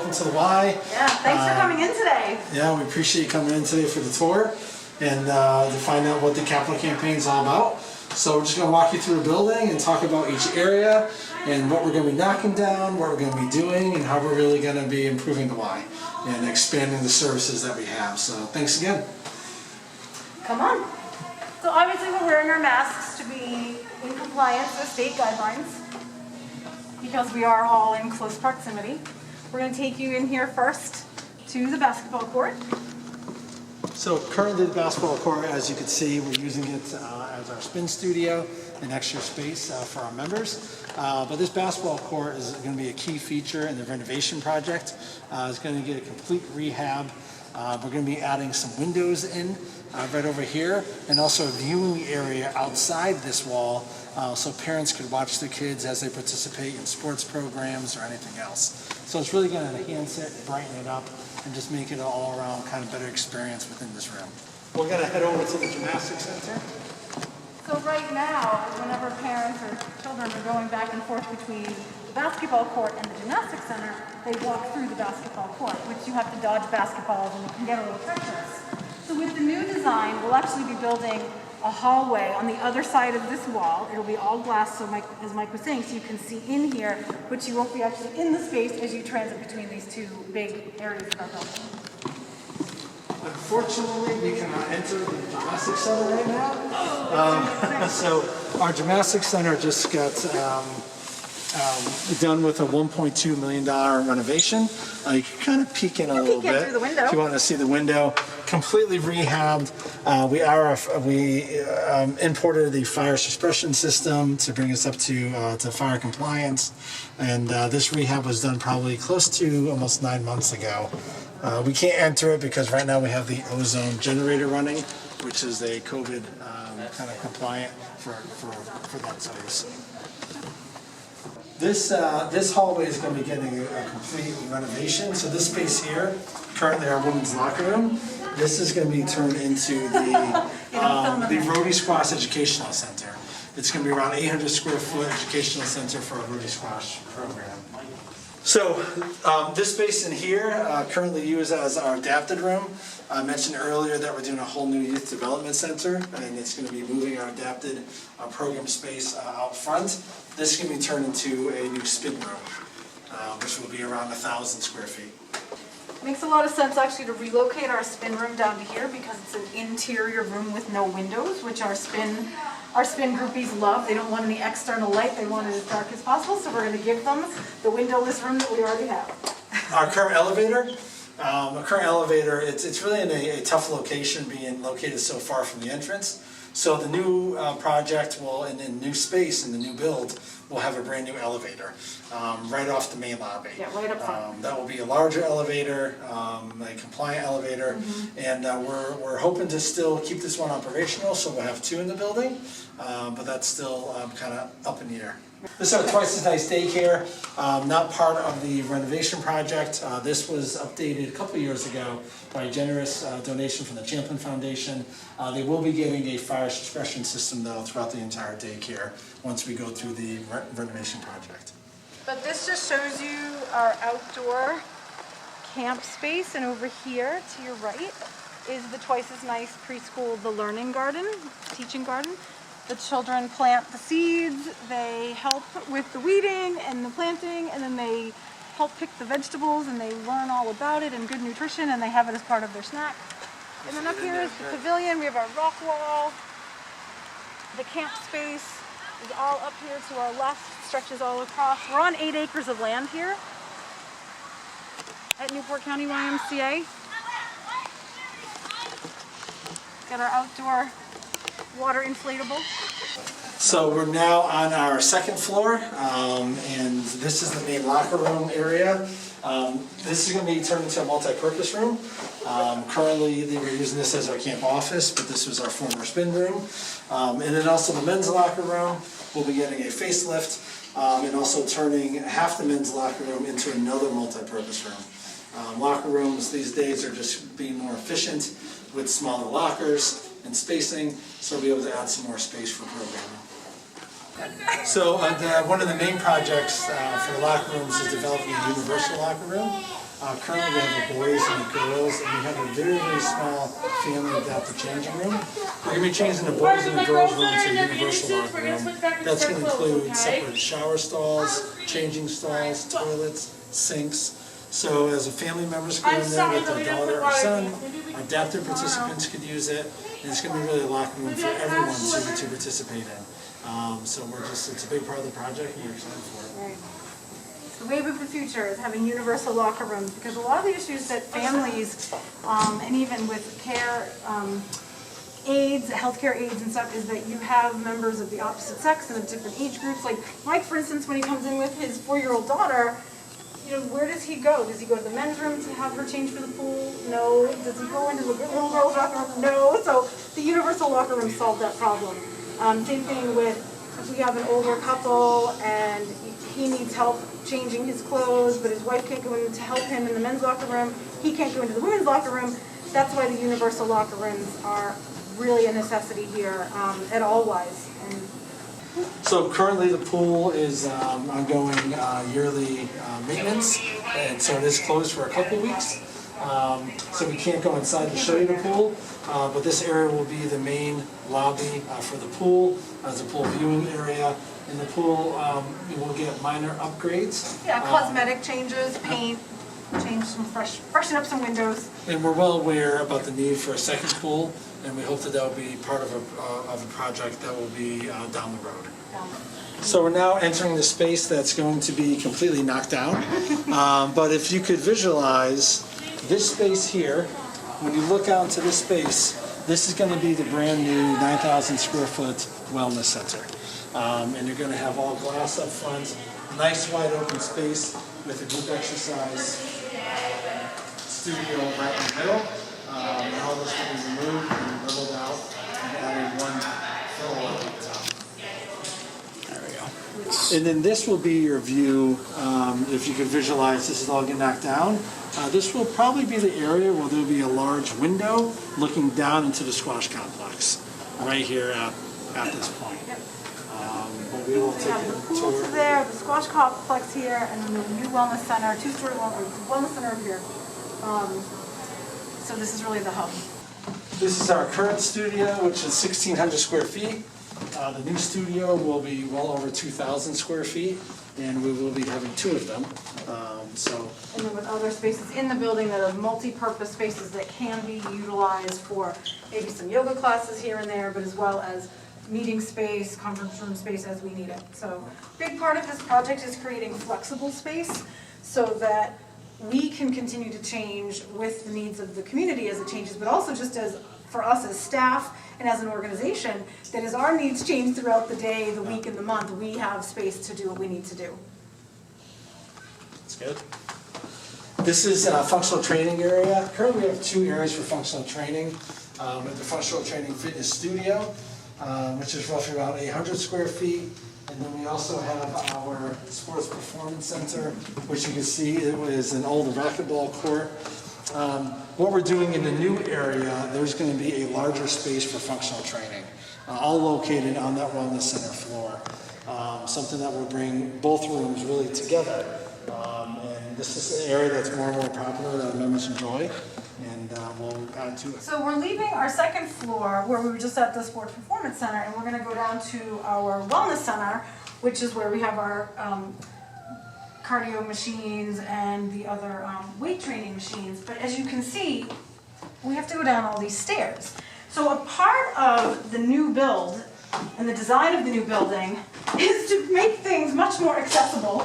welcome to the Y. Yeah, thanks for coming in today. Yeah, we appreciate you coming in today for the tour and to find out what the capital campaign is all about. So we're just going to walk you through the building and talk about each area and what we're going to be knocking down, what we're going to be doing, and how we're really going to be improving the Y and expanding the services that we have. So thanks again. Come on. So obviously we're wearing our masks to be in compliance with state guidelines because we are all in close proximity. We're going to take you in here first to the basketball court. So currently the basketball court, as you can see, we're using it as our spin studio and extra space for our members. But this basketball court is going to be a key feature in the renovation project. It's going to get a complete rehab. We're going to be adding some windows in right over here, and also a viewing area outside this wall so parents could watch their kids as they participate in sports programs or anything else. So it's really going to enhance it, brighten it up, and just make it an all-around kind of better experience within this room. We're going to head over to the gymnastics center. So right now, whenever parents or children are going back and forth between the basketball court and the gymnastics center, they walk through the basketball court, which you have to dodge basketballs and it can get a little treacherous. So with the new design, we'll actually be building a hallway on the other side of this wall. It'll be all glass, so as Mike was saying, so you can see in here, but you won't be actually in the space as you transit between these two big areas of our building. Unfortunately, we cannot enter the gymnastics center right now. So our gymnastics center just got done with a $1.2 million renovation. You can kind of peek in a little bit through the window if you want to see the window. Completely rehabbed. We imported the fire suppression system to bring us up to fire compliance, and this rehab was done probably close to almost 9 months ago. We can't enter it because right now we have the ozone generator running, which is a COVID kind of compliant for that space. This hallway is going to be getting a complete renovation. So this space here, currently our women's locker room, this is going to be turned into the Rotary Squash Educational Center. It's going to be around 800 square foot educational center for our Rotary Squash program. So this space in here, currently used as our adapted room. I mentioned earlier that we're doing a whole new youth development center, and it's going to be moving our adapted program space out front. This is going to be turned into a new spin room, which will be around 1,000 square feet. Makes a lot of sense actually to relocate our spin room down to here because it's an interior room with no windows, which our spin groupies love. They don't want any external light. They want it as dark as possible, so we're going to give them the windowless room that we already have. Our current elevator, it's really in a tough location, being located so far from the entrance. So the new project will, in the new space, in the new build, we'll have a brand new elevator right off the main lobby. Yeah, right up front. That will be a larger elevator, a compliant elevator, and we're hoping to still keep this one operational, so we'll have 2 in the building, but that's still kind of up in the air. This is our Twice as Nice daycare, not part of the renovation project. This was updated a couple years ago by a generous donation from the Champlin Foundation. They will be getting a fire suppression system though throughout the entire daycare once we go through the renovation project. But this just shows you our outdoor camp space, and over here to your right is the Twice as Nice preschool, the learning garden, teaching garden. The children plant the seeds, they help with the weeding and the planting, and then they help pick the vegetables and they learn all about it and good nutrition, and they have it as part of their snack. And then up here is the pavilion. We have our rock wall. The camp space is all up here to our left, stretches all across. We're on 8 acres of land here at Newport County YMCA. Got our outdoor water inflatable. So we're now on our second floor, and this is the main locker room area. This is going to be turned into a multi-purpose room. Currently, they were using this as our camp office, but this was our former spin room. And then also the men's locker room will be getting a facelift, and also turning half the men's locker room into another multi-purpose room. Locker rooms these days are just being more efficient with smaller lockers and spacing, so we'll be able to add some more space for programming. So one of the main projects for the locker rooms is developing a universal locker room. Currently we have the boys and the girls, and we have a very, very small family adaptive changing room. We're going to be changing the boys and the girls room to a universal locker room. That's going to include separate shower stalls, changing stalls, toilets, sinks. So as a family members go in there with their daughter or son, adaptive participants could use it, and it's going to be really a locker room for everyone to participate in. So it's a big part of the project, and we're excited for it. Right. The wave of the future is having universal locker rooms, because a lot of the issues that families, and even with care aides, healthcare aides and stuff, is that you have members of the opposite sex and of different age groups. Like Mike, for instance, when he comes in with his 4-year-old daughter, where does he go? Does he go to the men's room to have her change for the pool? No. Does he go into the little girl's locker room? No. So the universal locker room solved that problem. Same thing with if we have an older couple and he needs help changing his clothes, but his wife can't go in to help him in the men's locker room. He can't go into the women's locker room. That's why the universal locker rooms are really a necessity here at all Wise. So currently the pool is ongoing yearly maintenance, and so it is closed for a couple weeks. So we can't go inside to show you the pool, but this area will be the main lobby for the pool, as a pool viewing area. In the pool, you will get minor upgrades. Yeah, cosmetic changes, paint, change some freshen up some windows. And we're well aware about the need for a second pool, and we hope that will be part of a project that will be down the road. So we're now entering the space that's going to be completely knocked down. But if you could visualize this space here, when you look out into this space, this is going to be the brand new 9,000 square foot wellness center. And you're going to have all glass up front, nice wide open space with a group exercise studio right in the middle. And all this will be removed and leveled out and added one floor up the top. There we go. And then this will be your view. If you could visualize, this is all getting knocked down. This will probably be the area where there will be a large window looking down into the squash complex, right here at this point. But we will take have a the pool tour. to there, the squash complex here, and then the new wellness center, two-story wellness center over here. So this is really the hub. This is our current studio, which is 1,600 square feet. The new studio will be well over 2,000 square feet, and we will be having 2 of them. And then with other spaces in the building that are multi-purpose spaces that can be utilized for maybe some yoga classes here and there, but as well as meeting space, conference room space as we need it. So a big part of this project is creating flexible space so that we can continue to change with the needs of the community as it changes, but also just as for us as staff and as an organization, that as our needs change throughout the day, the week, and the month, we have space to do what we need to do. That's good. This is a functional training area. Currently we have 2 areas for functional training. We have the functional training fitness studio, which is roughly around 800 square feet. And then we also have our sports performance center, which you can see it is an old racquetball court. What we're doing in the new area, there's going to be a larger space for functional training, all located on that wellness center floor. Something that will bring both rooms really together. And this is an area that's more and more popular that members enjoy, and we'll add to it. So we're leaving our second floor where we were just at the sports performance center, and we're going to go down to our wellness center, which is where we have our cardio machines and the other weight training machines. But as you can see, we have to go down all these stairs. So a part of the new build and the design of the new building is to make things much more accessible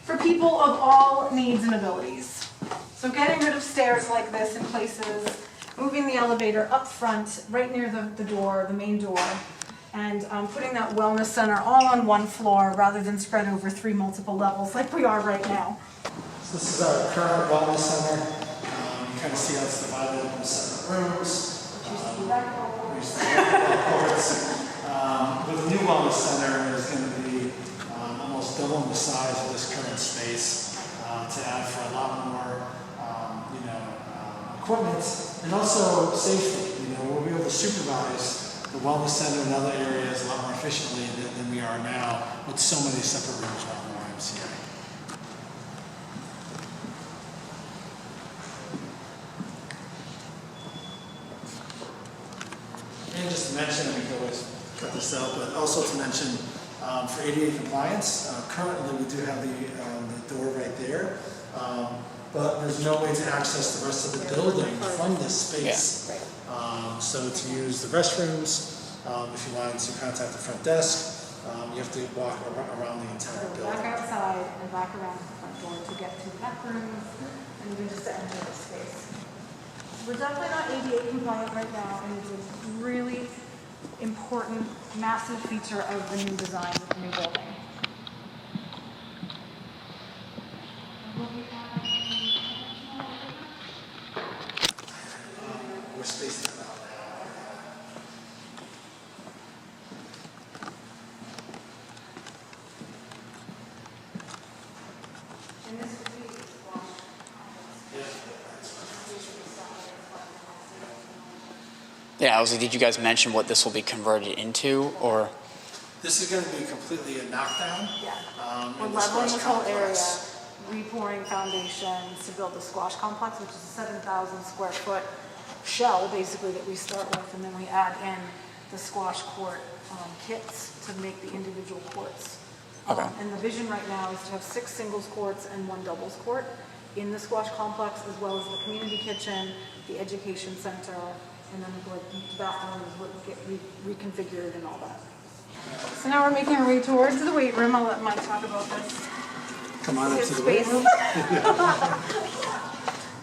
for people of all needs and abilities. So getting rid of stairs like this in places, moving the elevator up front, right near the door, the main door, and putting that wellness center all on one floor rather than spread over 3 multiple levels like we are right now. So this is our current wellness center. You kind of see how it's divided into separate rooms. We used to be racquetball courts. But the new wellness center is going to be almost double the size of this current space to add for a lot more, equipment and also safety. We'll be able to supervise the wellness center and other areas a lot more efficiently than we are now with so many separate rooms around the YMCA. to mention, we can always cut this out, but also to mention for ADA compliance, currently we do have the door right there, but there's no way to access the rest of the building from this space. Yeah. So to use the restrooms, if you wanted to contact the front desk, you have to walk around the entire So building. back outside and back around to the front door to get to the bathrooms and even just to enter the space. We're definitely not ADA compliant right now, and it's a really important, massive feature of the new design of the new building. We're spacing it out. And this would be Yeah, I was like, did you guys mention what this will be converted into, or? This is going to be completely a knockdown. Yeah. in We're the leveling squash this whole area, complex. repouring foundations to build the squash complex, which is a 7,000 square foot shell, basically, that we start with, and then we add in the squash court kits to make the individual courts. Okay. And the vision right now is to have 6 singles courts and 1 doubles court in the squash complex, as well as the community kitchen, the education center, and then the bathrooms would get reconfigured and all that. So now we're making our way towards the weight room. I'll let Mike talk about this. Come on up His to the weight space. room.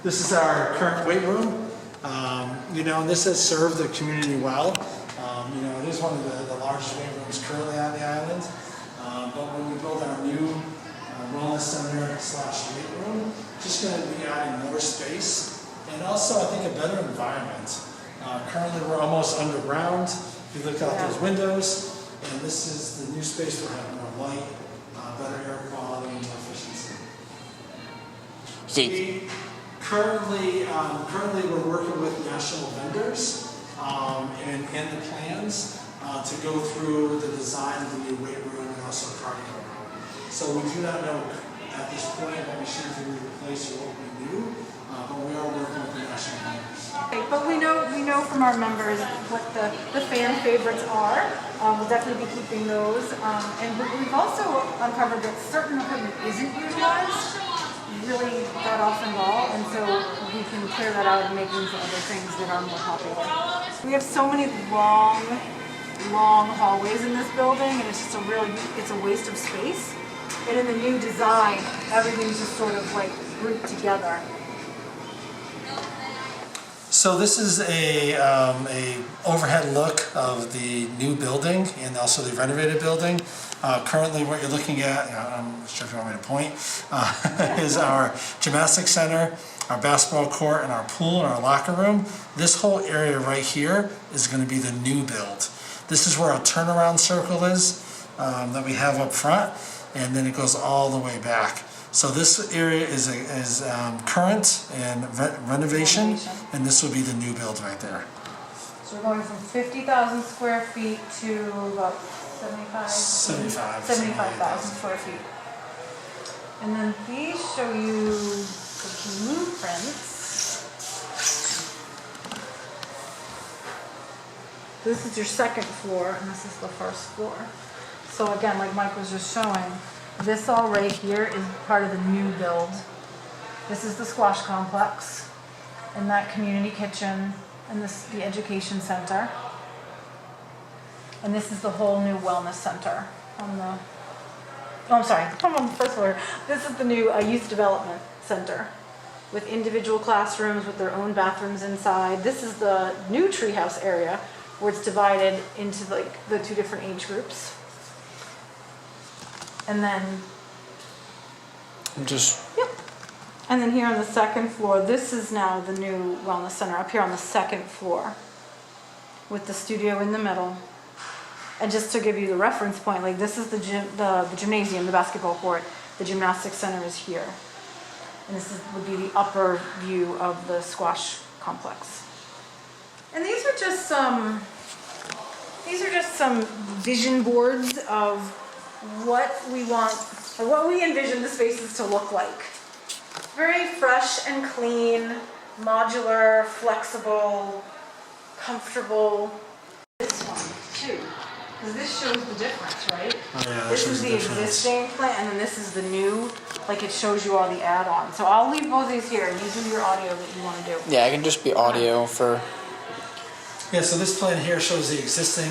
This is our current weight room. And this has served the community well. It is one of the largest weight rooms currently on the island. But when we build our new wellness center / weight room, just going to be adding more space and also I think a better environment. Currently we're almost underground. If you look out those windows, and this is the new space we're having more light, better air quality, and more efficiency. We currently we're working with national vendors and the plans to go through the design of the new weight room and also cardio room. So we do not know at this point what machines we replace or what we do, but we are working with the national vendors. But we know from our members what the fan favorites are. We'll definitely be keeping those. And we've also uncovered that certain equipment isn't utilized really that often at all, and so we can clear that out and make room for other things that are more popular. We have so many long hallways in this building, and it's just it's a waste of space. And in the new design, everything's just sort of like grouped together. So this is a overhead look of the new building and also the renovated building. Currently what you're looking at, I'm not sure if you want me to point, is our gymnastics center, our basketball court, and our pool and our locker room. This whole area right here is going to be the new build. This is where our turnaround circle is that we have up front, and then it goes all the way back. So this area is current and renovation, and this will be the new build right there. So we're going from 50,000 square feet to about 75,000 square feet. And then these show you the blueprints. This is your second floor, and this is the first floor. So again, like Mike was just showing, this all right here is part of the new build. This is the squash complex, and that community kitchen, and this the education center. And this is the whole new wellness center on the, I'm on the first floor. This is the new youth development center with individual classrooms with their own bathrooms inside. This is the new treehouse area where it's divided into like the 2 different age groups. And then, and then here on the second floor, this is now the new wellness center up here on the second floor with the studio in the middle. And just to give you the reference point, like this is the gymnasium, the basketball court. The gymnastics center is here. And this would be the upper view of the squash complex. And these are just some vision boards of what we want, or what we envision the spaces to look like. Very fresh and clean, modular, flexible, comfortable. This Because this shows the difference, right? Oh, yeah, that This shows is the the difference. existing plan, and then this is the new, like it shows you all the add-ons. So I'll leave both of these here, and you do your audio that you want to do. Yeah, it can just be audio for. Yeah, so this plan here shows the existing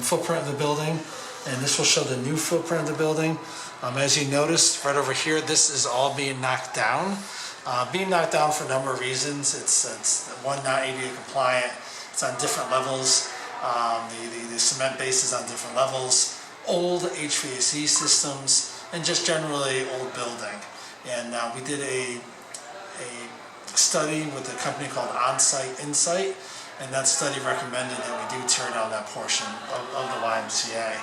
footprint of the building, and this will show the new footprint of the building. As you notice, right over here, this is all being knocked down. Being knocked down for a number of reasons. It's one, not ADA compliant. It's on different levels. The cement base is on different levels. Old HVAC systems, and just generally old building. And we did a study with a company called On-Site Insight, and that study recommended that we do tear down that portion of the YMCA.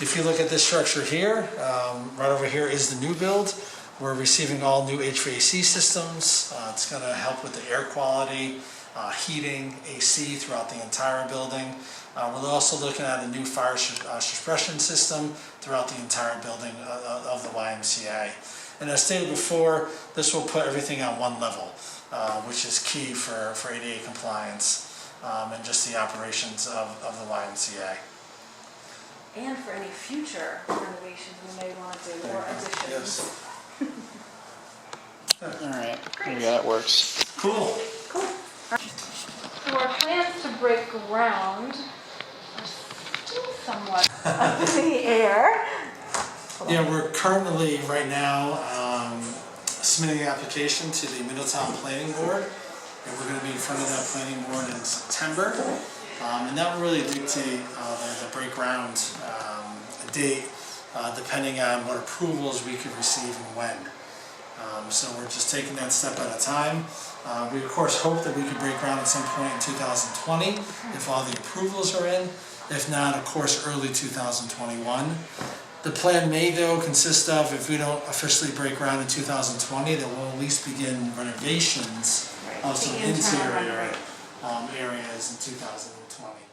If you look at this structure here, right over here is the new build. We're receiving all new HVAC systems. It's going to help with the air quality, heating, AC throughout the entire building. We're also looking at a new fire suppression system throughout the entire building of the YMCA. And as stated before, this will put everything on one level, which is key for ADA compliance and just the operations of the YMCA. And for any future renovations we may want to do, or additions. Yes. All right. Yeah, that works. Cool. Cool. So our plans to break ground are still somewhat up in the air. Yeah, we're currently right now submitting the application to the Middletown Planning Board, and we're going to be in front of that planning board in September. And that will really dictate the break ground date, depending on what approvals we could receive and when. So we're just taking that step at a time. We of course hope that we could break ground at some point in 2020 if all the approvals are in. If not, of course, early 2021. The plan may though consist of, if we don't officially break ground in 2020, that we'll at least begin renovations of some The internal interior renovation. areas in 2020.